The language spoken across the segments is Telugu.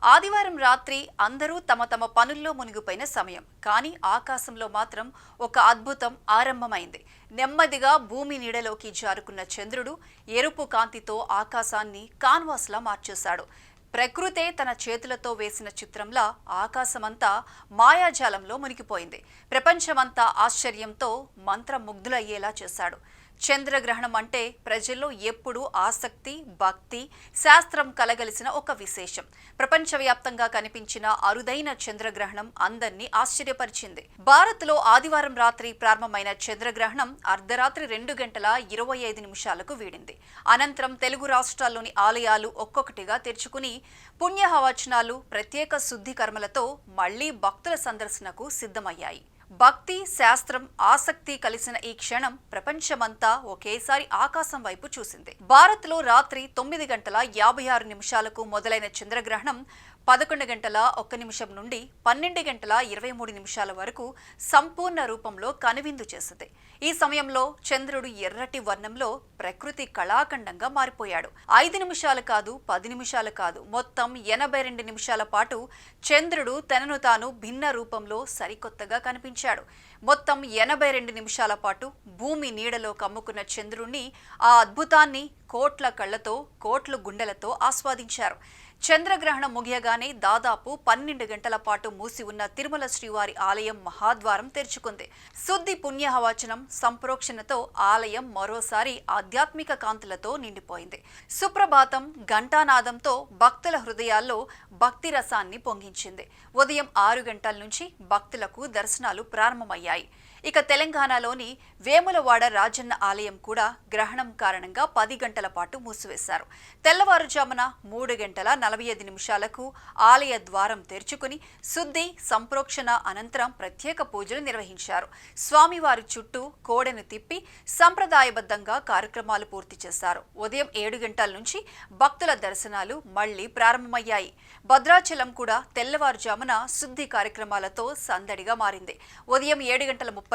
ఆదివారం రాత్రి అందరూ తమ తమ పనుల్లో మునిగిపోయిన సమయం. కానీ ఆకాశంలో మాత్రం ఒక అద్భుతం ఆరంభమైంది. నెమ్మదిగా భూమి నీడలోకి జారుకున్న చంద్రుడు ఎరుపు కాంతితో ఆకాశాన్ని కాన్వాస్లా మార్చేశాడు. ప్రకృతే తన చేతులతో వేసిన చిత్రంలా ఆకాశమంతా మాయాజాలంలో మునిగిపోయింది. ప్రపంచమంతా ఆశ్చర్యంతో మంత్రముగ్ధులయ్యేలా చేశాడు. చంద్రగ్రహణం అంటే ప్రజల్లో ఎప్పుడూ ఆసక్తి, భక్తి, శాస్త్రం కలగలిసిన ఒక విశేషం. ప్రపంచవ్యాప్తంగా కనిపించిన అరుదైన చంద్రగ్రహణం అందర్నీ ఆశ్చర్యపరిచింది. భారత్లో ఆదివారం రాత్రి ప్రారంభమైన చంద్రగ్రహణం అర్ధరాత్రి 2:25 వీడింది. అనంతరం తెలుగు రాష్ట్రాల్లోని ఆలయాలు ఒక్కొక్కటిగా తెరుచుకుని పుణ్యహవచనాలు, ప్రత్యేక శుద్ధి కర్మలతో మళ్లీ భక్తుల సందర్శనకు సిద్ధమయ్యాయి. భక్తి, శాస్త్రం, ఆసక్తి కలిసిన ఈ క్షణం ప్రపంచమంతా ఒకేసారి ఆకాశం వైపు చూసింది. భారత్లో రాత్రి 9:56 మొదలైన చంద్రగ్రహణం 11:01 నుండి 12:23 వరకు సంపూర్ణ రూపంలో కనువిందు చేసింది. ఈ సమయంలో చంద్రుడు ఎర్రటి వర్ణంలో ప్రకృతి కళాఖండంగా మారిపోయాడు. 5 నిమిషాలు కాదు, 10 నిమిషాలు కాదు, మొత్తం 82 నిమిషాల పాటు చంద్రుడు తనను తాను భిన్న రూపంలో సరికొత్తగా కనిపించాడు. మొత్తం 82 నిమిషాల పాటు భూమి నీడలో కమ్ముకున్న చంద్రుణ్ణి, ఆ అద్భుతాన్ని కోట్ల కళ్లతో, కోట్లు గుండెలతో ఆస్వాదించారు. చంద్రగ్రహణం ముగియగానే దాదాపు 12 గంటల పాటు మూసి ఉన్న తిరుమల శ్రీవారి ఆలయం మహాద్వారం తెరుచుకుంది. శుద్ధి పుణ్యహవచనం సంప్రోక్షణతో ఆలయం మరోసారి ఆధ్యాత్మిక కాంతులతో నిండిపోయింది. సుప్రభాతం ఘంటానాదంతో భక్తుల హృదయాల్లో భక్తి రసాన్ని పొంగించింది. ఉదయం 6 గంటల నుంచి భక్తులకు దర్శనాలు ప్రారంభమయ్యాయి. ఇక తెలంగాణలోని వేములవాడ రాజన్న ఆలయం కూడా గ్రహణం కారణంగా 10 గంటల పాటు మూసివేశారు. తెల్లవారుజామున 3:45 ఆలయ ద్వారం తెరుచుకుని శుద్ధి, సంప్రోక్షణ అనంతరం ప్రత్యేక పూజలు నిర్వహించారు. స్వామివారి చుట్టూ కోడెను తిప్పి సంప్రదాయబద్ధంగా కార్యక్రమాలు పూర్తి చేశారు. ఉదయం 7 గంటల నుంచి భక్తుల దర్శనాలు మళ్లీ ప్రారంభమయ్యాయి. భద్రాచలం కూడా తెల్లవారుజామున శుద్ధి కార్యక్రమాలతో సందడిగా మారింది. ఉదయం 7:30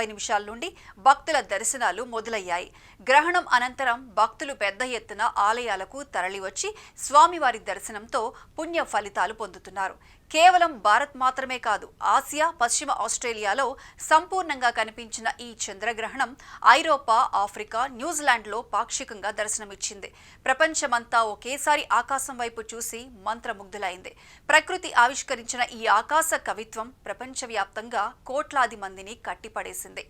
నుండి భక్తుల దర్శనాలు మొదలయ్యాయి. గ్రహణం అనంతరం భక్తులు పెద్ద ఎత్తున ఆలయాలకు తరలివచ్చి స్వామివారి దర్శనంతో పుణ్య ఫలితాలు పొందుతున్నారు. కేవలం భారత్ మాత్రమే కాదు, ఆసియా, పశ్చిమ ఆస్ట్రేలియాలో సంపూర్ణంగా కనిపించిన ఈ చంద్రగ్రహణం ఐరోపా, ఆఫ్రికా, న్యూజిలాండ్లో పాక్షికంగా దర్శనమిచ్చింది. ప్రపంచమంతా ఒకేసారి ఆకాశం వైపు చూసి మంత్రముగ్ధులైంది. ప్రకృతి ఆవిష్కరించిన ఈ ఆకాశ కవిత్వం ప్రపంచవ్యాప్తంగా కోట్లాది మందిని కట్టిపడేసింది.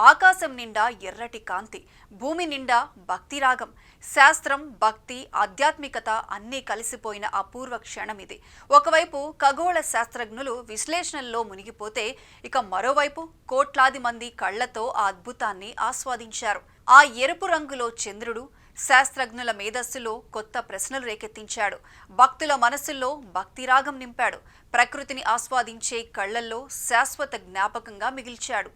ఆకాశం నిండా ఎర్రటి కాంతి, భూమి నిండా భక్తి రాగం, శాస్త్రం, భక్తి, ఆధ్యాత్మికత అన్నీ కలిసిపోయిన అపూర్వ క్షణం ఇది. ఒకవైపు ఖగోళ శాస్త్రజ్ఞులు విశ్లేషణల్లో మునిగిపోతే, ఇక మరోవైపు కోట్లాది మంది కళ్లతో ఆ అద్భుతాన్ని ఆస్వాదించారు. ఆ ఎరుపు రంగులో చంద్రుడు శాస్త్రజ్ఞుల మేధస్సులో కొత్త ప్రశ్నలు రేకెత్తించాడు. భక్తుల మనసుల్లో భక్తిరాగం నింపాడు. ప్రకృతిని ఆస్వాదించే కళ్లల్లో శాశ్వత జ్ఞాపకంగా మిగిల్చాడు.